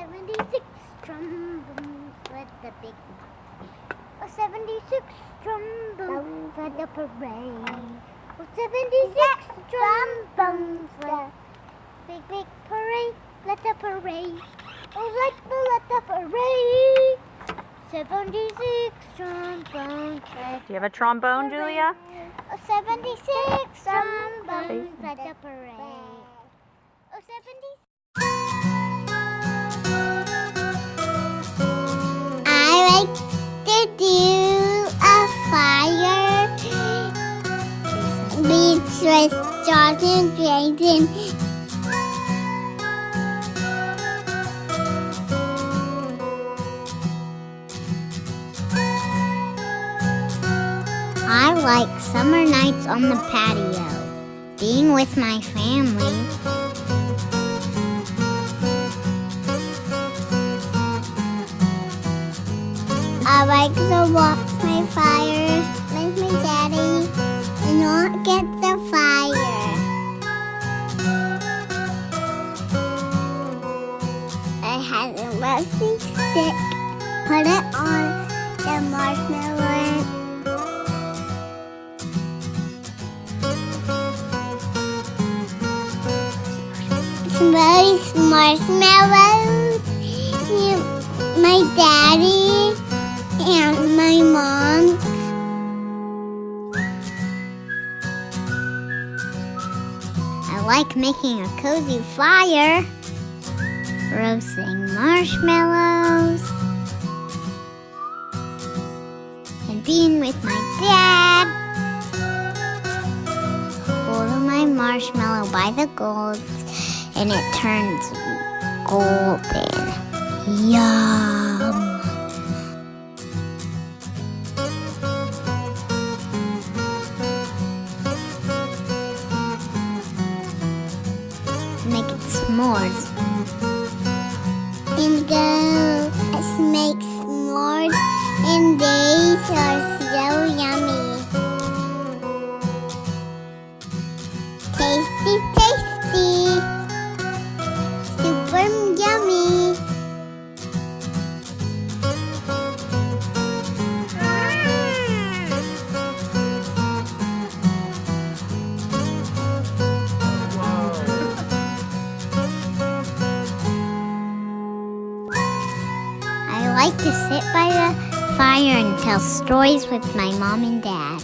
76 trombones for the big Oh, 76 trombones for the parade. Oh, 76 trombones for the big parade. Let the parade. Oh, let the parade. 76 trombones. Do you have a trombone, Julia? Oh, 76 trombones for the parade. Oh, 76. I like to do a fire. Beach with Jaws and Jason. I like summer nights on the patio, being with my family. I like to walk my fire with my daddy and not get the fire. I have a rusty stick, put it on the marshmallow. Smelly marshmallows. My daddy and my mom. I like making a cozy fire, roasting marshmallows, and being with my dad. Holding my marshmallow by the gold, and it turns golden. Yum! Make it s'mores. And go make s'mores, and they are so yummy. Tasty, tasty. Super yummy. I like to sit by the fire and tell stories with my mom and dad.